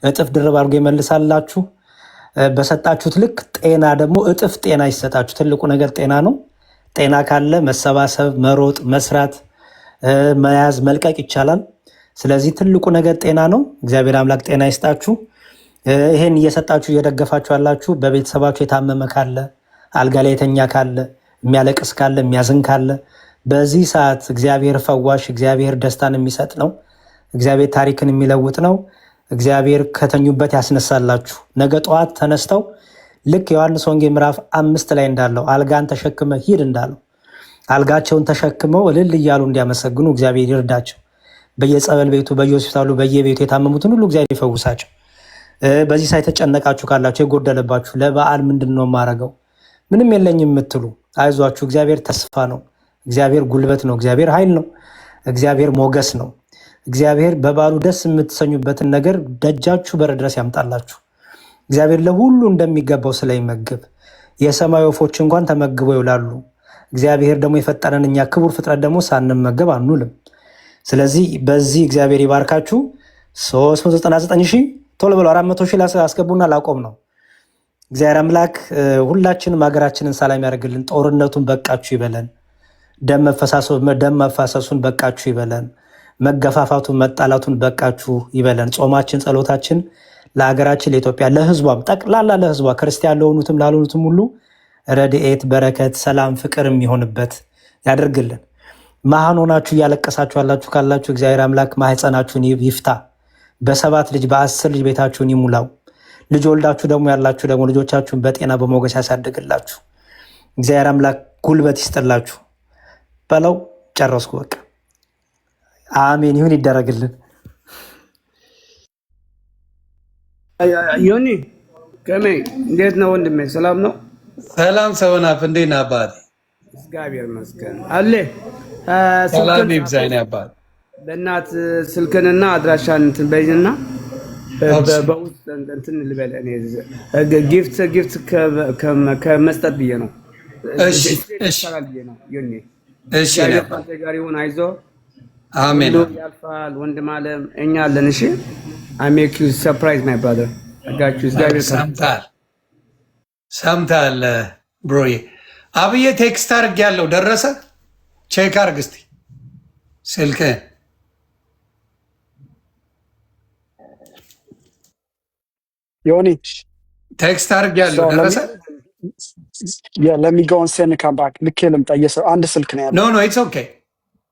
እጥፍ ድርብ አድርጎ ይመልሳላችሁ። በሰጣችሁት ልክ ጤና ደግሞ እጥፍ ጤና ይሰጣችሁ። ትልቁ ነገር ጤና ነው። ጤና ካለ መሰባሰብ፣ መሮጥ፣ መስራት፣ መያዝ፣ መልቀቅ ይቻላል። ስለዚህ ትልቁ ነገር ጤና ነው። እግዚአብሔር አምላክ ጤና ይስጣችሁ። ይሄን እየሰጣችሁ እየደገፋችሁ ያላችሁ በቤተሰባችሁ የታመመ ካለ፣ አልጋ ላይ የተኛ ካለ፣ የሚያለቅስ ካለ፣ የሚያዝን ካለ በዚህ ሰዓት እግዚአብሔር ፈዋሽ፣ እግዚአብሔር ደስታን የሚሰጥ ነው። እግዚአብሔር ታሪክን የሚለውጥ ነው። እግዚአብሔር ከተኙበት ያስነሳላችሁ። ነገ ጠዋት ተነስተው ልክ ዮሐንስ ወንጌል ምዕራፍ 5 ላይ እንዳለው አልጋን ተሸክመ ሂድ እንዳለው አልጋቸውን ተሸክመው እልል እያሉ እንዲያመሰግኑ እግዚአብሔር ይርዳቸው። በየጸበል ቤቱ፣ በየሆስፒታሉ፣ በየቤቱ የታመሙትን ሁሉ እግዚአብሔር ይፈውሳቸው። በዚህ ሳይ ተጨነቃችሁ ካላችሁ የጎደለባችሁ ለበዓል ምንድን ነው የማረገው ምንም የለኝም የምትሉ አይዟችሁ። እግዚአብሔር ተስፋ ነው። እግዚአብሔር ጉልበት ነው። እግዚአብሔር ኃይል ነው። እግዚአብሔር ሞገስ ነው። እግዚአብሔር በበዓሉ ደስ የምትሰኙበትን ነገር ደጃችሁ በር ድረስ ያምጣላችሁ። እግዚአብሔር ለሁሉ እንደሚገባው ስለሚመግብ የሰማይ ወፎች እንኳን ተመግበው ይውላሉ። እግዚአብሔር ደግሞ የፈጠረን እኛ ክቡር ፍጥረት ደግሞ ሳንመገብ አንውልም። ስለዚህ በዚህ እግዚአብሔር ይባርካችሁ። 399 ሺህ ቶሎ ብለው 400 ሺህ አስገቡና ላቆም ነው። እግዚአብሔር አምላክ ሁላችንም ሀገራችንን ሰላም ያደርግልን። ጦርነቱን በቃችሁ ይበለን። ደም መፋሰሱን በቃችሁ ይበለን። መገፋፋቱን መጣላቱን በቃችሁ ይበለን። ጾማችን ጸሎታችን ለሀገራችን ለኢትዮጵያ ለሕዝቧም ጠቅላላ ለሕዝቧ ክርስቲያን ለሆኑትም ላልሆኑትም ሁሉ ረድኤት፣ በረከት፣ ሰላም፣ ፍቅር የሚሆንበት ያደርግልን። መሃን ሆናችሁ እያለቀሳችሁ ያላችሁ ካላችሁ እግዚአብሔር አምላክ ማህፀናችሁን ይፍታ። በ7 ልጅ በ10 ልጅ ቤታችሁን ይሙላው። ልጅ ወልዳችሁ ደግሞ ያላችሁ ደግሞ ልጆቻችሁን በጤና በሞገስ ያሳድግላችሁ። እግዚአብሔር አምላክ ጉልበት ይስጥላችሁ። በለው ጨረስኩ። በቃ አሜን ይሁን ይደረግልን። ዮኒ ከሜ እንዴት ነው ወንድሜ? ሰላም ነው? ሰላም ሰውናፍ እንዴት ነህ አባቴ? እግዚአብሔር ይመስገን አለ። ሰላም ይብዛኝ አባቴ። በእናት ስልክንና አድራሻን እንትን በይንና በውስጥ እንትን ልበል። እኔ ጊፍት ከመስጠት ብዬ ነው። እሺ እሺ ዮኒ እሺ አንተ ጋር ይሁን። አይዞ አሜን። ያልፋል ወንድም አለም እኛ አለን። እሺ I make you surprise my brother. I got you. ሰምታል ብሮዬ። አብዬ ቴክስት አድርግ ያለው ደረሰ? ቼክ አድርግ እስቲ ስልክህን። ዮኒ ቴክስት አድርግ ያለው ደረሰ? let me go and send and come back. ልክ ልምጣ። አንድ ስልክ ነው ያለው። No, it's okay.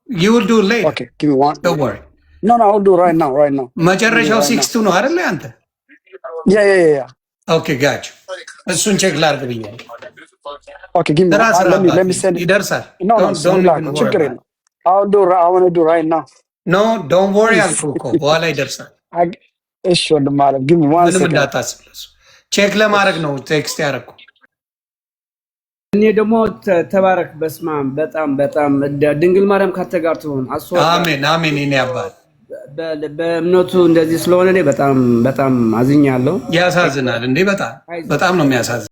You will do it later. Okay, give me one. Don't worry. No, I'll do right now. መጨረሻው 62 ነው አይደል አንተ? Yeah. Okay, gotcha. እሱን ቼክ ላድርግ ብያለሁ። Okay, give me. Let me send it. ይደርሳል። No, ችግር የለም። I want to do right now. No, don't worry አልኩህ እኮ በኋላ ይደርሳል። እሺ ወንድም አለ give me one second. ምንም እንዳታስብ። ቼክ ለማድረግ ነው ቴክስት ያደረኩ። እኔ ደግሞ ተባረክ። በስማም በጣም ድንግል ማርያም ካንተ ጋር ትሆን። አሜን። እኔ አባት በእምነቱ እንደዚህ ስለሆነ እኔ በጣም አዝኛለሁ። ያሳዝናል እንዴ! በጣም ነው የሚያሳዝን።